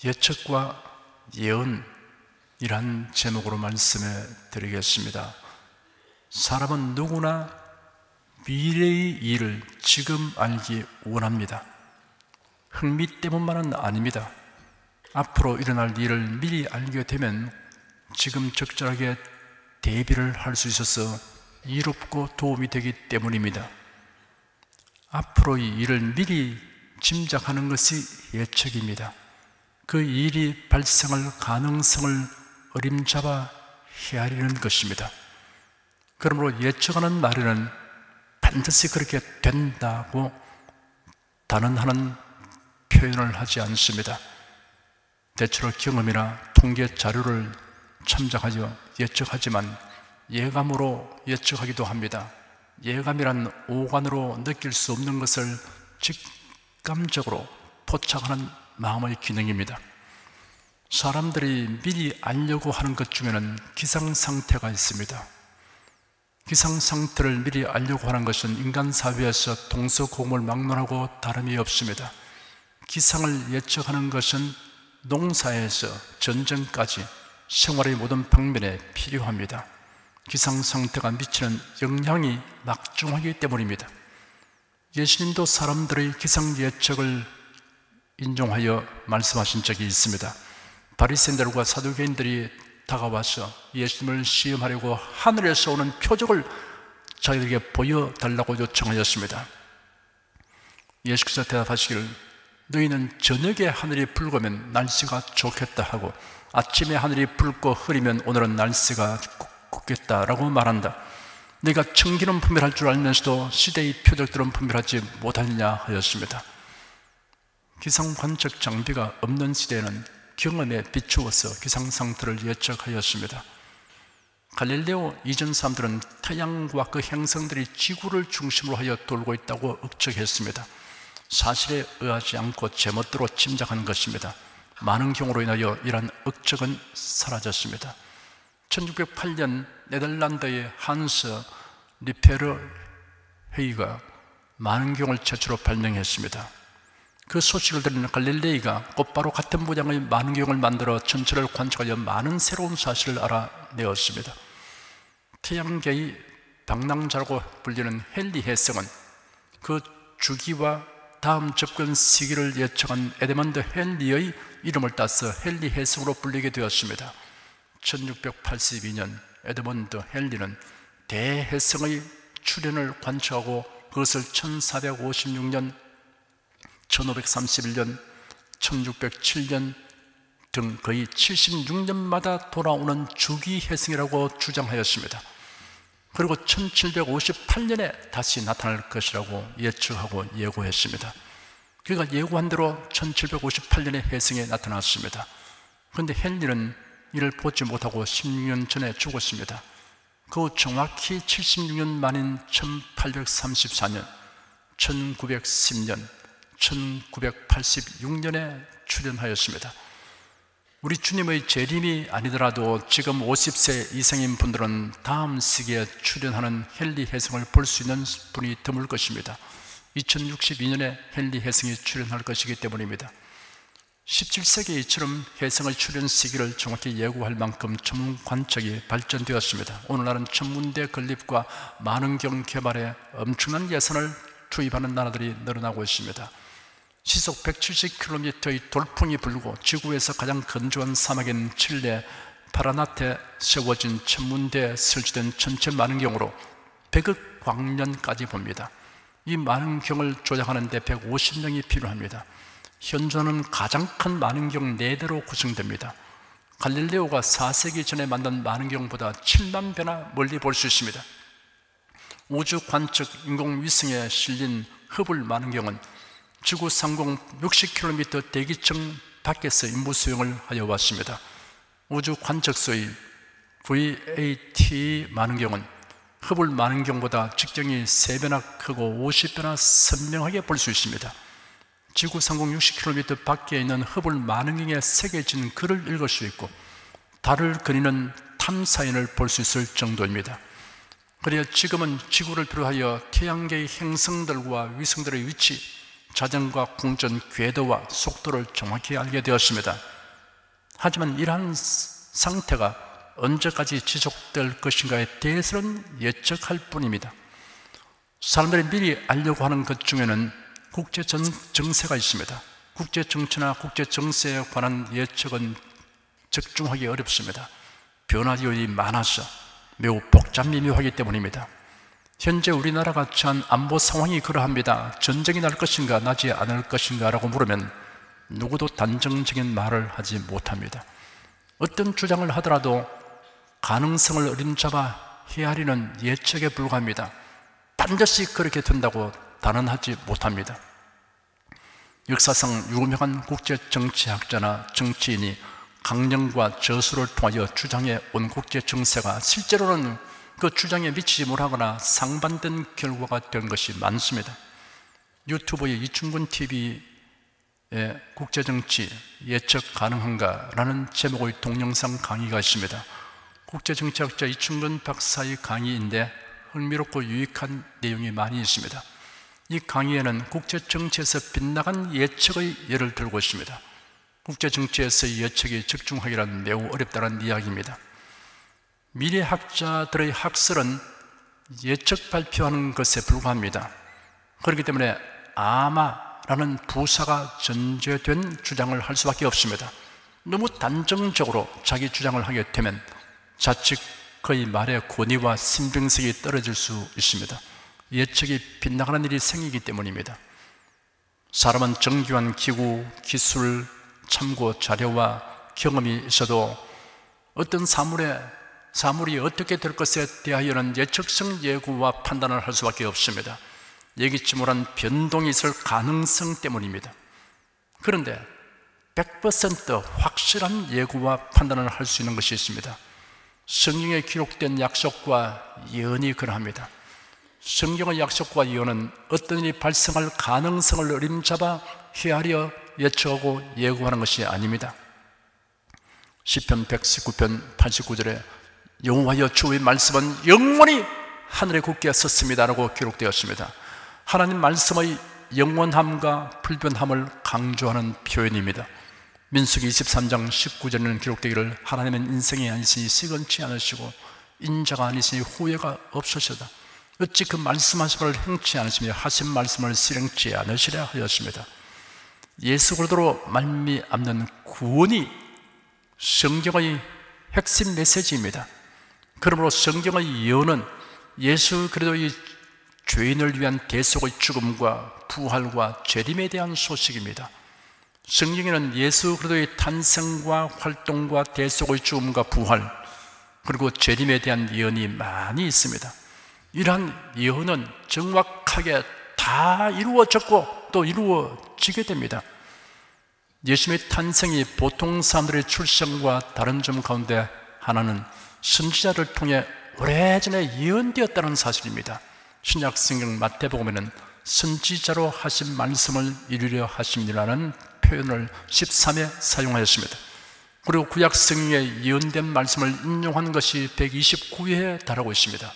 예측과 예언이란 제목으로 말씀해 드리겠습니다. 사람은 누구나 미래의 일을 지금 알기 원합니다. 흥미 때문만은 아닙니다. 앞으로 일어날 일을 미리 알게 되면 지금 적절하게 대비를 할 수 있어서 이롭고 도움이 되기 때문입니다. 앞으로의 일을 미리 짐작하는 것이 예측입니다. 그 일이 발생할 가능성을 어림잡아 헤아리는 것입니다. 그러므로 예측하는 말에는 반드시 그렇게 된다고 단언하는 표현을 하지 않습니다. 대체로 경험이나 통계 자료를 참작하여 예측하지만 예감으로 예측하기도 합니다. 예감이란 오감으로 느낄 수 없는 것을 직감적으로 포착하는 마음의 기능입니다. 사람들이 미리 알려고 하는 것 중에는 기상상태가 있습니다. 기상상태를 미리 알려고 하는 것은 인간 사회에서 동서고금을 막론하고 다름이 없습니다. 기상을 예측하는 것은 농사에서 전쟁까지 생활의 모든 방면에 필요합니다. 기상상태가 미치는 영향이 막중하기 때문입니다. 예수님도 사람들의 기상예측을 인용하여 말씀하신 적이 있습니다. 바리새인들과 사두개인들이 다가와서 예수님을 시험하려고 하늘에서 오는 표적을 자기들에게 보여달라고 요청하였습니다. 예수께서 대답하시기를 너희는 저녁에 하늘이 붉으면 날씨가 좋겠다 하고 아침에 하늘이 붉고 흐리면 오늘은 날씨가 굽겠다라고 말한다. 네가 청기는 분별할 줄 알면서도 시대의 표적들은 분별하지 못하느냐 하였습니다. 기상관측 장비가 없는 시대에는 경험에 비추어서 기상상태를 예측하였습니다. 갈릴레오 이전 사람들은 태양과 그 행성들이 지구를 중심으로 하여 돌고 있다고 억측했습니다. 사실에 의하지 않고 제멋대로 짐작한 것입니다. 많은 경우로 인하여 이러한 억측은 사라졌습니다. 1608년 네덜란드의 한스 리페르 회의가 만원경을 최초로 발명했습니다. 그 소식을 들은 갈릴레이가 곧바로 같은 모양의 만원경을 만들어 전체를 관측하여 많은 새로운 사실을 알아내었습니다. 태양계의 방랑자라고 불리는 헨리 혜성은 그 주기와 다음 접근 시기를 예측한 에드먼드 헨리의 이름을 따서 헨리 혜성으로 불리게 되었습니다. 1682년 에드먼드 헨리는 대혜성의 출현을 관측하고 그것을 1456년, 1531년, 1607년 등 거의 76년마다 돌아오는 주기 혜성이라고 주장하였습니다. 그리고 1758년에 다시 나타날 것이라고 예측하고 예고했습니다. 그가 예고한 대로 1758년에 혜성이 나타났습니다. 그런데 헨리는 이를 보지 못하고 16년 전에 죽었습니다. 그 후 정확히 76년 만인 1834년, 1910년, 1986년에 출현하였습니다. 우리 주님의 재림이 아니더라도 지금 50세 이상인 분들은 다음 시기에 출현하는 헨리 혜성을 볼 수 있는 분이 드물 것입니다. 2062년에 헨리 혜성이 출현할 것이기 때문입니다. 17세기 이처럼 혜성의 출현 시기를 정확히 예고할 만큼 전문 관측이 발전되었습니다. 오늘날은 천문대 건립과 만원경 개발에 엄청난 예산을 투입하는 나라들이 늘어나고 있습니다. 시속 170km의 돌풍이 불고 지구에서 가장 건조한 사막인 칠레 파라나테 세워진 천문대에 설치된 전체 만원경으로 100억 광년까지 봅니다. 이 만원경을 조작하는 데 150명이 필요합니다. 현존은 가장 큰 만원경 4대로 구성됩니다. 갈릴레오가 4세기 전에 만든 만원경보다 7만 배나 멀리 볼 수 있습니다. 우주 관측 인공위성에 실린 허블 만원경은 지구 상공 60km 대기층 밖에서 임무 수행을 하여 왔습니다. 우주 관측소의 VAT 만원경은 허블 만원경보다 직경이 3배나 크고 50배나 선명하게 볼 수 있습니다. 지구 상공 60km 밖에 있는 허블 만원경에 새겨진 글을 읽을 수 있고 달을 그리는 탐사인을 볼 수 있을 정도입니다. 그래야 지금은 지구를 비롯하여 태양계의 행성들과 위성들의 위치, 자전과 공전 궤도와 속도를 정확히 알게 되었습니다. 하지만 이러한 상태가 언제까지 지속될 것인가에 대해서는 예측할 뿐입니다. 사람들이 미리 알려고 하는 것 중에는 국제 정세가 있습니다. 국제 정치나 국제 정세에 관한 예측은 적중하기 어렵습니다. 변화 요인이 많아서 매우 복잡미묘하기 때문입니다. 현재 우리나라가 처한 안보 상황이 그러합니다. 전쟁이 날 것인가 나지 않을 것인가 라고 물으면 누구도 단정적인 말을 하지 못합니다. 어떤 주장을 하더라도 가능성을 어림잡아 헤아리는 예측에 불과합니다. 반드시 그렇게 된다고 단언하지 못합니다. 역사상 유명한 국제정치학자나 정치인이 강령과 저수를 통하여 주장해 온 국제 정세가 실제로는 그 주장에 미치지 못하거나 상반된 결과가 된 것이 많습니다. 유튜브의 이충근 TV의 국제정치 예측 가능한가? 라는 제목의 동영상 강의가 있습니다. 국제정치학자 이충근 박사의 강의인데 흥미롭고 유익한 내용이 많이 있습니다. 이 강의에는 국제정치에서 빗나간 예측의 예를 들고 있습니다. 국제정치에서의 예측이 적중하기란 매우 어렵다는 이야기입니다. 미래학자들의 학설은 예측 발표하는 것에 불과합니다. 그렇기 때문에 아마라는 부사가 전제된 주장을 할 수밖에 없습니다. 너무 단정적으로 자기 주장을 하게 되면 자칫 그의 말의 권위와 신빙성이 떨어질 수 있습니다. 예측이 빗나가는 일이 생기기 때문입니다. 사람은 정교한 기구, 기술, 참고 자료와 경험이 있어도 어떤 사물이 어떻게 될 것에 대하여는 예측성 예고와 판단을 할 수밖에 없습니다. 예기치 못한 변동이 있을 가능성 때문입니다. 그런데 100% 확실한 예고와 판단을 할 수 있는 것이 있습니다. 성경에 기록된 약속과 예언이 그러합니다. 성경의 약속과 예언은 어떤 일이 발생할 가능성을 어림잡아 헤아려 예측하고 예고하는 것이 아닙니다. 시편 119편 89절에 여호와여 주의 말씀은 영원히 하늘에 굳게 섰습니다 라고 기록되었습니다. 하나님 말씀의 영원함과 불변함을 강조하는 표현입니다. 민수기 23장 19절에는 기록되기를 하나님은 인생이 아니시니 시건치 않으시고 인자가 아니시니 후회가 없으시다. 어찌 그 말씀하심을 행치 않으시며 하신 말씀을 실행치 않으시려 하였습니다. 예수 그리스도로 말미암는 구원이 성경의 핵심 메시지입니다. 그러므로 성경의 예언은 예수 그리스도의 죄인을 위한 대속의 죽음과 부활과 재림에 대한 소식입니다. 성경에는 예수 그리스도의 탄생과 활동과 대속의 죽음과 부활 그리고 재림에 대한 예언이 많이 있습니다. 이러한 예언은 정확하게 다 이루어졌고 또 이루어지게 됩니다. 예수님의 탄생이 보통 사람들의 출생과 다른 점 가운데 하나는 선지자를 통해 오래전에 예언되었다는 사실입니다. 신약 성경 마태복음에는 선지자로 하신 말씀을 이루려 하심이라는 표현을 13회 사용하였습니다. 그리고 구약 성경에 예언된 말씀을 인용한 것이 129회에 달하고 있습니다.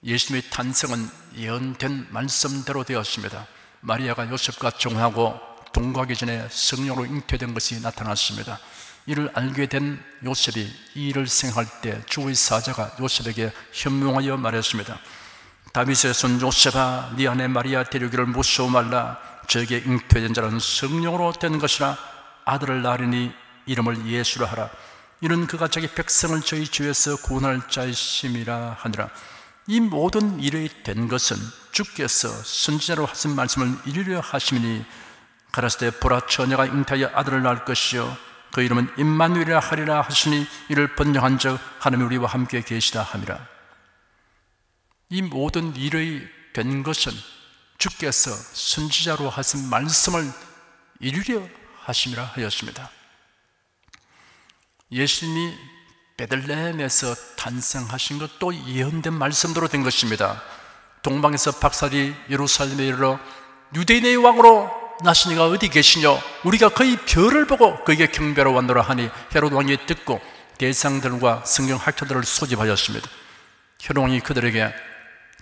예수님의 탄생은 예언된 말씀대로 되었습니다. 마리아가 요셉과 정하고 동거하기 전에 성령으로 잉태된 것이 나타났습니다. 이를 알게 된 요셉이 이 일을 생각할 때 주의 사자가 요셉에게 현명하여 말했습니다. 다윗의 손 요셉아, 네 아내 마리아 데려오기를 무서워 말라. 저에게 잉태된 자는 성령으로 된 것이라. 아들을 낳으리니 이름을 예수라 하라. 이는 그가 자기 백성을 저희 죄에서 구원할 자이심이라 하니라. 이 모든 일이 된 것은 주께서 선지자로 하신 말씀을 이루려 하심이니 가라사대 보라 처녀가 잉태하여 아들을 낳을 것이요 그 이름은 임마누엘이라 하리라 하시니 이를 번역한 즉 하나님이 우리와 함께 계시다 함이라. 이 모든 일이 된 것은 주께서 선지자로 하신 말씀을 이루려 하심이라 하였습니다. 예수님이 베들레헴에서 탄생하신 것도 예언된 말씀대로 된 것입니다. 동방에서 박살이 예루살렘에 이르러 유대인의 왕으로 나신 이가 어디 계시냐? 우리가 그의 별을 보고 그에게 경배하러 왔노라 하니 헤롯 왕이 듣고 대상들과 성경 학자들을 소집하였습니다. 헤롯 왕이 그들에게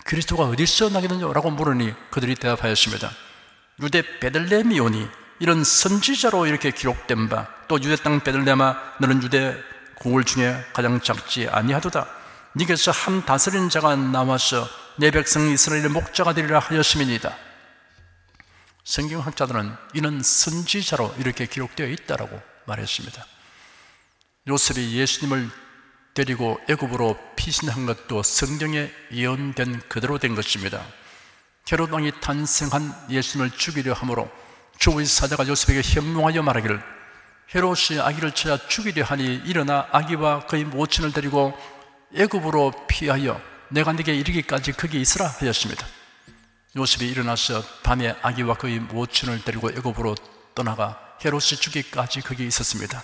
그리스도가 어디서 나겠느냐라고 물으니 그들이 대답하였습니다. 유대 베들레헴이 오니 이런 선지자로 이렇게 기록된 바, 또 유대 땅 베들레헴아 너는 유대 고을 중에 가장 작지 아니하도다. 네게서 한 다스리는 자가 나와서 내 백성 이스라엘의 목자가 되리라 하였음이니이다. 성경학자들은 이는 선지자로 이렇게 기록되어 있다라고 말했습니다. 요셉이 예수님을 데리고 애굽으로 피신한 것도 성경에 예언된 그대로 된 것입니다. 헤롯 왕이 탄생한 예수님을 죽이려 함으로 주의 사자가 요셉에게 현몽하여 말하기를 헤롯이 아기를 찾아 죽이려 하니 일어나 아기와 그의 모친을 데리고 애굽으로 피하여 내가 네게 이르기까지 거기 있으라 하였습니다. 요셉이 일어나서 밤에 아기와 그의 모친을 데리고 애굽으로 떠나가 헤롯이 죽기까지 거기 있었습니다.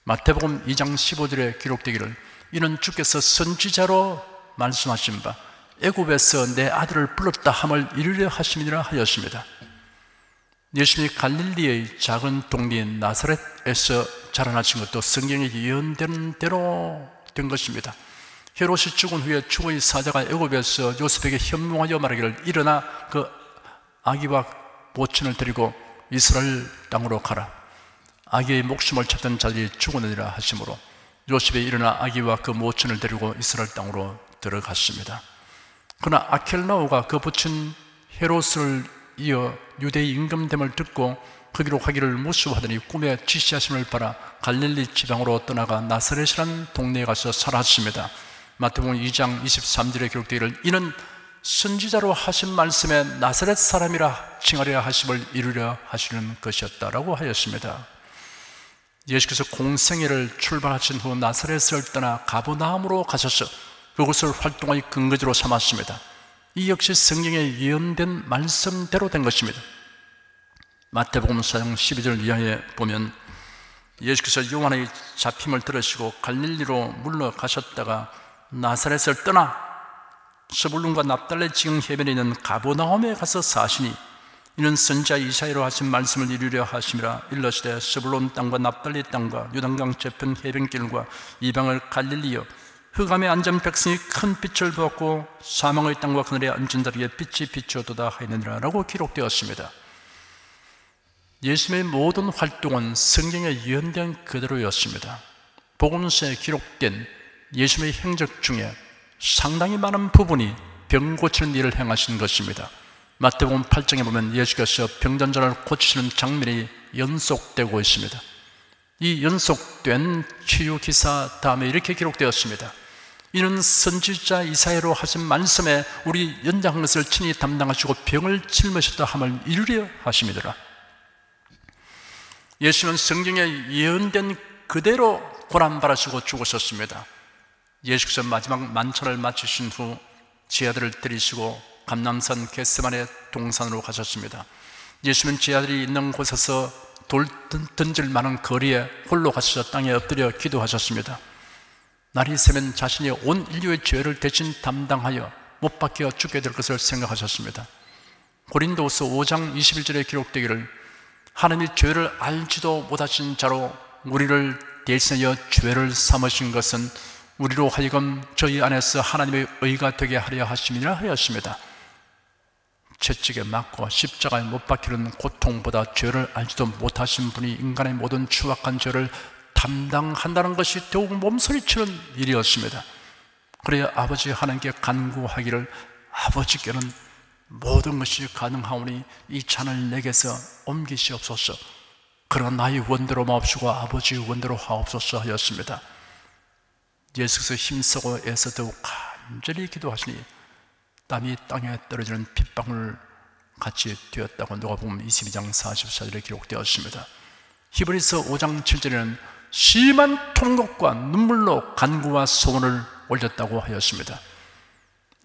마태복음 2장 15절에 기록되기를 이는 주께서 선지자로 말씀하신 바 애굽에서 내 아들을 불렀다 함을 이루려 하심이라 하였습니다. 예수님이 갈릴리의 작은 동네인 나사렛에서 자라나신 것도 성경에 예언된 대로 된 것입니다. 헤롯이 죽은 후에 주의 사자가 애굽에서 요셉에게 현몽하여 말하기를 일어나 그 아기와 모친을 데리고 이스라엘 땅으로 가라. 아기의 목숨을 찾던 자들이 죽으느니라 하심으로 요셉이 일어나 아기와 그 모친을 데리고 이스라엘 땅으로 들어갔습니다. 그러나 아켈라오가 그 부친 헤롯을 이어 유대의 임금됨을 듣고 거기로 가기를 무수하더니 꿈에 지시하심을 받아 갈릴리 지방으로 떠나가 나사렛이라는 동네에 가서 살았습니다. 마태복음 2장 23절에 기록되기를 이는 선지자로 하신 말씀에 나사렛 사람이라 칭하려 하심을 이루려 하시는 것이었다라고 하였습니다. 예수께서 공생애를 출발하신 후 나사렛을 떠나 가버나움으로 가셔서 그곳을 활동의 근거지로 삼았습니다. 이 역시 성경에 예언된 말씀대로 된 것입니다. 마태복음 4장 12절 이하에 보면 예수께서 요한의 잡힘을 들으시고 갈릴리로 물러가셨다가 나사렛을 떠나 스불룬과 납달레 지경 해변에 있는 가버나움에 가서 사시니 이는 선지자 이사야로 하신 말씀을 이루려 하심이라. 일러시되 스불론 땅과 납달리 땅과 요단강 저편 해변길과 이방을 갈릴리여 흑암에 앉은 백성이 큰 빛을 보았고 사망의 땅과 그늘에 앉은 자리에 빛이 비추어도다 하였느니라 라고 기록되었습니다. 예수님의 모든 활동은 성경에 예언된 그대로였습니다. 복음서에 기록된 예수님의 행적 중에 상당히 많은 부분이 병 고치는 일을 행하신 것입니다. 마태복음 8장에 보면 예수께서 병전자를 고치시는 장면이 연속되고 있습니다. 이 연속된 치유 기사 다음에 이렇게 기록되었습니다. 이는 선지자 이사야로 하신 말씀에 우리 연장한 것을 친히 담당하시고 병을 짊으셨다 함을 이루려 하심이더라. 예수는 성경에 예언된 그대로 고난받으시고 죽으셨습니다. 예수께서 마지막 만찬을 마치신 후 제자들을 데리시고 감람산 겟세마네 동산으로 가셨습니다. 예수는 제자들이 있는 곳에서 돌 던질 만한 거리에 홀로 가셔서 땅에 엎드려 기도하셨습니다. 날이 새면 자신이 온 인류의 죄를 대신 담당하여 못 박혀 죽게 될 것을 생각하셨습니다. 고린도후서 5장 21절에 기록되기를 하나님이 죄를 알지도 못하신 자로 우리를 대신하여 죄를 삼으신 것은 우리로 하여금 저희 안에서 하나님의 의가 되게 하려 하심이라 하였습니다. 채찍에 맞고 십자가에 못 박히는 고통보다 죄를 알지도 못하신 분이 인간의 모든 추악한 죄를 담당한다는 것이 더욱 몸소리치는 일이었습니다. 그래야 아버지 하나님께 간구하기를 아버지께는 모든 것이 가능하오니 이 잔을 내게서 옮기시옵소서. 그러나 나의 원대로 마옵시고 아버지의 원대로 하옵소서 하였습니다. 예수께서 힘쓰고 애써 더욱 간절히 기도하시니 땀이 땅에 떨어지는 빗방울 같이 되었다고 누가복음 22장 44절에 기록되었습니다. 히브리서 5장 7절에는 심한 통곡과 눈물로 간구와 소원을 올렸다고 하였습니다.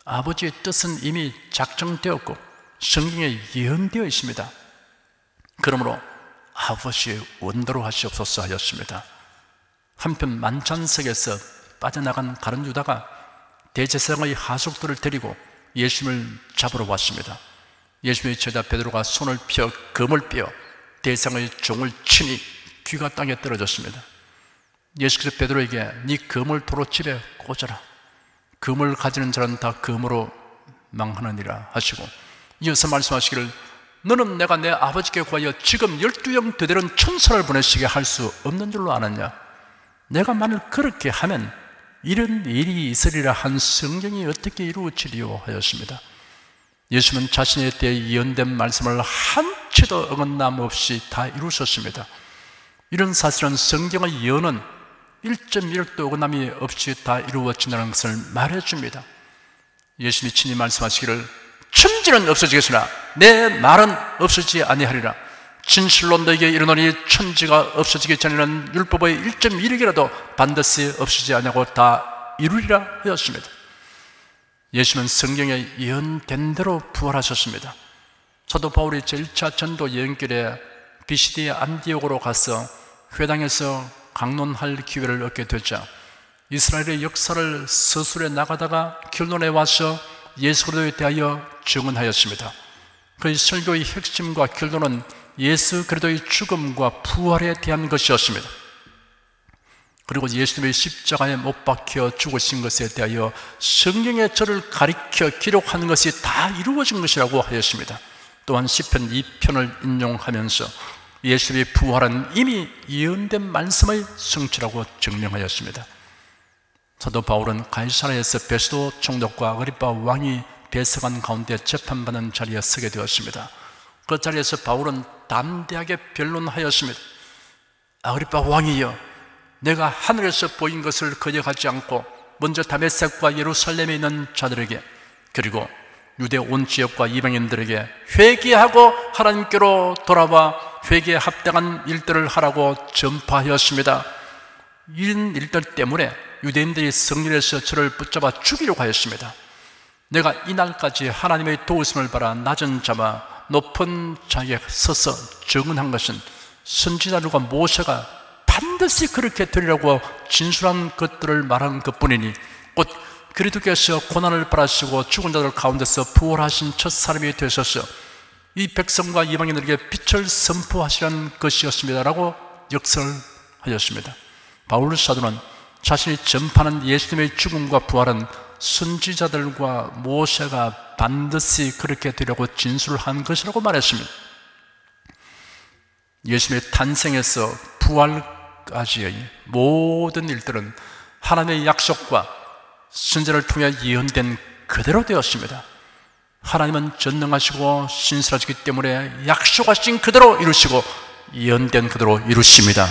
아버지의 뜻은 이미 작정되었고 성경에 예언되어 있습니다. 그러므로 아버지의 원대로 하시옵소서 하였습니다. 한편 만찬석에서 빠져나간 가룟 유다가 대제사장의 하숙들을 데리고 예수님을 잡으러 왔습니다. 예수님의 제자 베드로가 손을 펴 금을 빼어 대제사장의 종을 치니 귀가 땅에 떨어졌습니다. 예수께서 베드로에게 네 금을 도로 집에 꽂아라. 금을 가지는 자는 다 금으로 망하느니라 하시고 이어서 말씀하시기를 너는 내가 내 아버지께 구하여 지금 12형 되되는 천사를 보내시게 할 수 없는 줄로 아느냐? 내가 만일 그렇게 하면 이런 일이 있으리라 한 성경이 어떻게 이루어지리요 하였습니다. 예수는 자신에 대해 예언된 말씀을 한 치도 어긋남 없이 다 이루셨습니다. 이런 사실은 성경의 예언은 1.1도 어긋남이 없이 다 이루어진다는 것을 말해줍니다. 예수님이 친히 말씀하시기를 천지는 없어지겠으나 내 말은 없어지지 아니하리라. 진실로 너에게 이르노니 천지가 없어지기 전에는 율법의 1.1이라도 반드시 없어지지 아니하고 다 이루리라 하였습니다. 예수는 성경에 예언된 대로 부활하셨습니다. 사도 바울이 제1차 전도 여행길에 비시디의 안디옥으로 가서 회당에서 강론할 기회를 얻게 되자 이스라엘의 역사를 서술해 나가다가 결론에 와서 예수 그리스도에 대하여 증언하였습니다. 그의 설교의 핵심과 결론은 예수 그리스도의 죽음과 부활에 대한 것이었습니다. 그리고 예수님의 십자가에 못 박혀 죽으신 것에 대하여 성경의 저를 가리켜 기록하는 것이 다 이루어진 것이라고 하였습니다. 또한 시편 2편을 인용하면서 예수님의 부활은 이미 예언된 말씀의 성취라고 증명하였습니다. 사도 바울은 가이사랴에서 베스도 총독과 아그리빠 왕이 대서관 가운데 재판받는 자리에 서게 되었습니다. 그 자리에서 바울은 담대하게 변론하였습니다. 아그리빠 왕이여, 내가 하늘에서 보인 것을 거역하지 않고 먼저 다메섹과 예루살렘에 있는 자들에게 그리고 유대 온 지역과 이방인들에게 회개하고 하나님께로 돌아와 회개에 합당한 일들을 하라고 전파하였습니다. 이런 일들 때문에 유대인들이 성전에서 저를 붙잡아 죽이려고 하였습니다. 내가 이날까지 하나님의 도우심을 받아 낮은 자와 높은 자에게 서서 증언한 것은 선지자들과 모세가 반드시 그렇게 되리라고 진술한 것들을 말한 것뿐이니 곧 그리스도께서 고난을 받으시고 죽은 자들 가운데서 부활하신 첫 사람이 되셔서 이 백성과 이방인들에게 빛을 선포하시라는 것이었습니다라고 역설하였습니다. 바울 사도는 자신이 전파하는 예수님의 죽음과 부활은 선지자들과 모세가 반드시 그렇게 되려고 진술한 것이라고 말했습니다. 예수님의 탄생에서 부활까지의 모든 일들은 하나님의 약속과 선지자를 통해 예언된 그대로 되었습니다. 하나님은 전능하시고 신실하시기 때문에 약속하신 그대로 이루시고 예언된 그대로 이루십니다.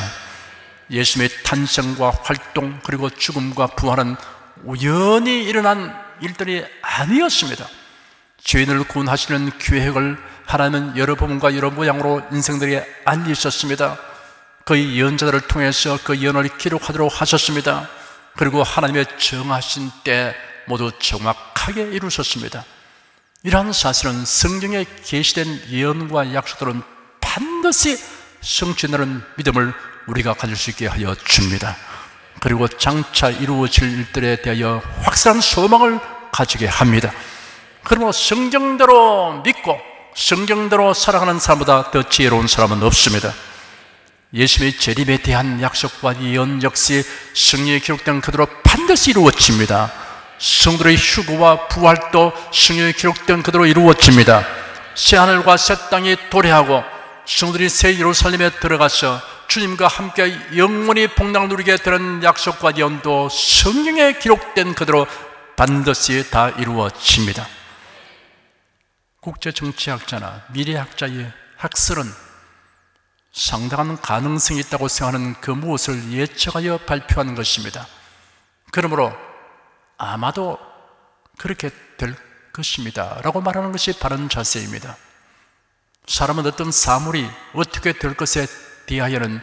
예수님의 탄생과 활동 그리고 죽음과 부활은 우연히 일어난 일들이 아니었습니다. 죄인을 구원하시는 계획을 하나님은 여러 부분과 여러 모양으로 인생들에게 알리셨습니다. 그의 예언자들을 통해서 그 예언을 기록하도록 하셨습니다. 그리고 하나님의 정하신 때 모두 정확하게 이루셨습니다. 이러한 사실은 성경에 게시된 예언과 약속들은 반드시 성취되는 믿음을 우리가 가질 수 있게 하여 줍니다. 그리고 장차 이루어질 일들에 대하여 확실한 소망을 가지게 합니다. 그러므로 성경대로 믿고 성경대로 살아가는 사람보다 더 지혜로운 사람은 없습니다. 예수님의 재림에 대한 약속과 예언 역시 성경에 기록된 그대로 반드시 이루어집니다. 성도의 휴거와 부활도 성경에 기록된 그대로 이루어집니다. 새하늘과 새 땅이 도래하고 성도들이 새 예루살렘에 들어가서 주님과 함께 영원히 복락을 누리게 되는 약속과 예언도 성경에 기록된 그대로 반드시 다 이루어집니다. 국제정치학자나 미래학자의 학설은 상당한 가능성이 있다고 생각하는 그 무엇을 예측하여 발표하는 것입니다. 그러므로 아마도 그렇게 될 것입니다 라고 말하는 것이 바른 자세입니다. 사람은 어떤 사물이 어떻게 될 것에 대하여는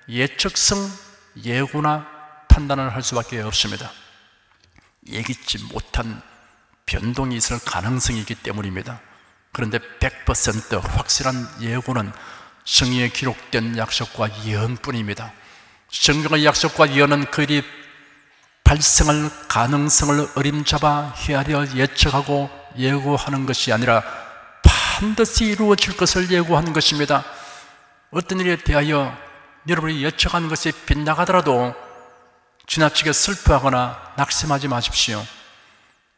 예측성, 예고나 판단을 할 수밖에 없습니다. 예기치 못한 변동이 있을 가능성이 있기 때문입니다. 그런데 100% 확실한 예고는 성경에 기록된 약속과 예언뿐입니다. 성경의 약속과 예언은 그 일이 발생할 가능성을 어림잡아 헤아려 예측하고 예고하는 것이 아니라 반드시 이루어질 것을 예고하는 것입니다. 어떤 일에 대하여 여러분이 예측하는 것이 빗나가더라도 지나치게 슬퍼하거나 낙심하지 마십시오.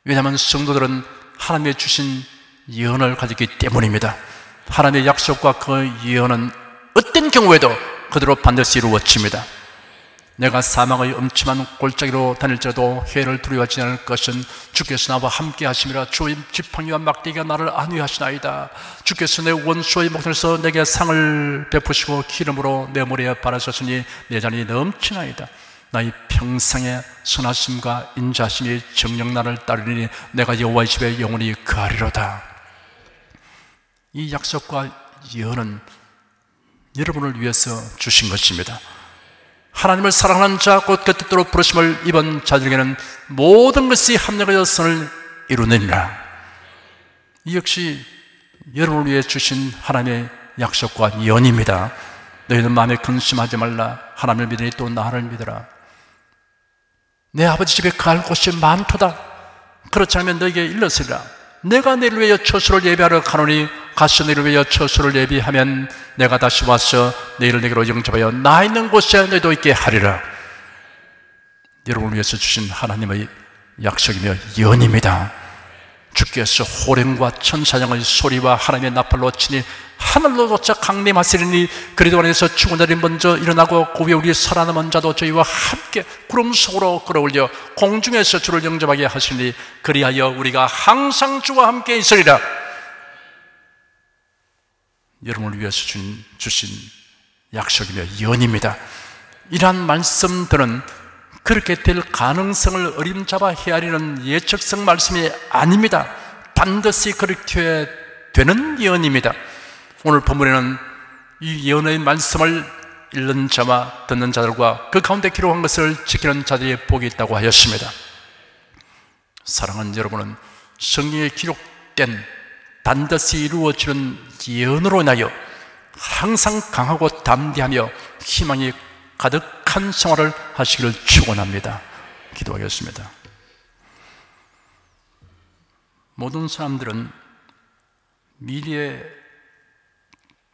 왜냐하면 성도들은 하나님의 주신 예언을 가지기 때문입니다. 하나님의 약속과 그 예언은 어떤 경우에도 그대로 반드시 이루어집니다. 내가 사망의 음침한 골짜기로 다닐지라도 해를 두려워하지 않을 것은 주께서 나와 함께 하심이라. 주의 지팡이와 막대기가 나를 안위하시나이다. 주께서 내 원수의 목전에서 내게 상을 베푸시고 기름으로 내 머리에 바르셨으니 내 잔이 넘치나이다. 나의 평생의 선하심과 인자하심이 정녕 나를 따르니 내가 여호와의 집에 영원히 거하리로다. 이 약속과 예언은 여러분을 위해서 주신 것입니다. 하나님을 사랑하는 자 곧 그 뜻대로 부르심을 입은 자들에게는 모든 것이 합력하여 선을 이루느니라. 이 역시 여러분을 위해 주신 하나님의 약속과 예언입니다. 너희는 마음에 근심하지 말라. 하나님을 믿으니 또 나를 믿으라. 내 아버지 집에 갈 곳이 많도다. 그렇지 않으면 너에게 일렀으리라. 내가 너희를 위하여 처소를 예비하러 가노니 가서 너희를 위하여 처소를 예비하면 내가 다시 와서 너희를 내게로 영접하여 나 있는 곳에 너희도 있게 하리라. 여러분을 위해서 주신 하나님의 약속이며 예언입니다. 주께서 호령과 천사장의 소리와 하나님의 나팔로 치니 하늘로조차 강림하시리니 그리도 안에서 죽은 자들이 먼저 일어나고 그 위에 우리 살아남은 자도 저희와 함께 구름 속으로 끌어올려 공중에서 주를 영접하게 하시니 그리하여 우리가 항상 주와 함께 있으리라. 여러분을 위해서 주신 약속이며 예언입니다. 이러한 말씀들은 그렇게 될 가능성을 어림잡아 헤아리는 예측성 말씀이 아닙니다. 반드시 그렇게 되는 예언입니다. 오늘 본문에는 이 예언의 말씀을 읽는 자와 듣는 자들과 그 가운데 기록한 것을 지키는 자들의 복이 있다고 하였습니다. 사랑하는 여러분은 성경에 기록된 반드시 이루어지는 예언으로 인하여 항상 강하고 담대하며 희망이 가득한 생활을 하시기를 축원합니다. 기도하겠습니다. 모든 사람들은 미래에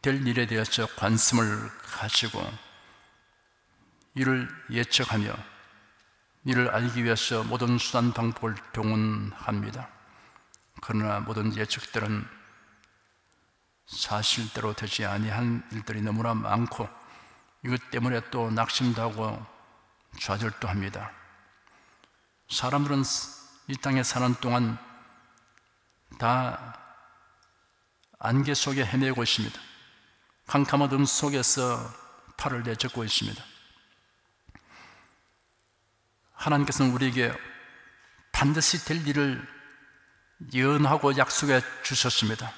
될 일에 대해서 관심을 가지고 이를 예측하며 이를 알기 위해서 모든 수단 방법을 동원합니다. 그러나 모든 예측들은 사실대로 되지 아니한 일들이 너무나 많고 이것 때문에 또 낙심도 하고 좌절도 합니다. 사람들은 이 땅에 사는 동안 다 안개 속에 헤매고 있습니다. 캄캄한 어둠 속에서 팔을 내젓고 있습니다. 하나님께서는 우리에게 반드시 될 일을 예언하고 약속해 주셨습니다.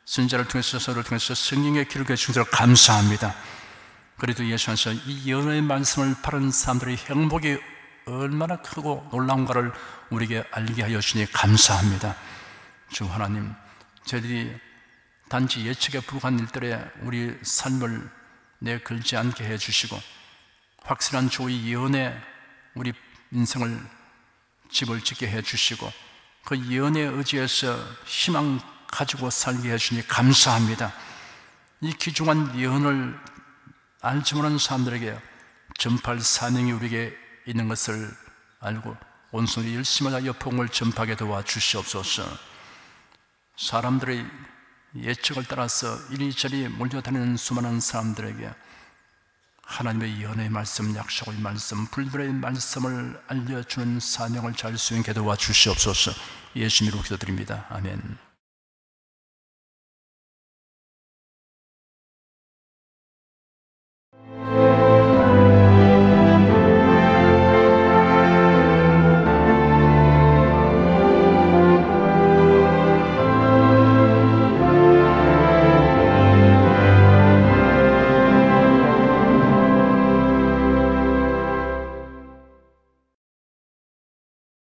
선지자를 통해서 서를 통해서 성경에 기록해 주셔서 감사합니다. 그래도 예수님께서 이 예언의 말씀을 바른 사람들의 행복이 얼마나 크고 놀라운가를 우리에게 알게 하여 주시니 감사합니다. 주 하나님, 저희들이 단지 예측에 불과한 일들에 우리 삶을 내걸지 않게 해주시고 확실한 주의 예언에 우리 인생을 집을 짓게 해주시고 그 예언에 의지해서 희망 가지고 살게 해주시니 감사합니다. 이 귀중한 예언을 알지 못하는 사람들에게 전파할 사명이 우리에게 있는 것을 알고 온손이 열심히 하여 복음을 전파하게 도와주시옵소서. 사람들의 예측을 따라서 이리저리 몰려다니는 수많은 사람들에게 하나님의 예언의 말씀, 약속의 말씀, 불변의 말씀을 알려주는 사명을 잘 수행하게 도와주시옵소서. 예수님으로 기도드립니다. 아멘.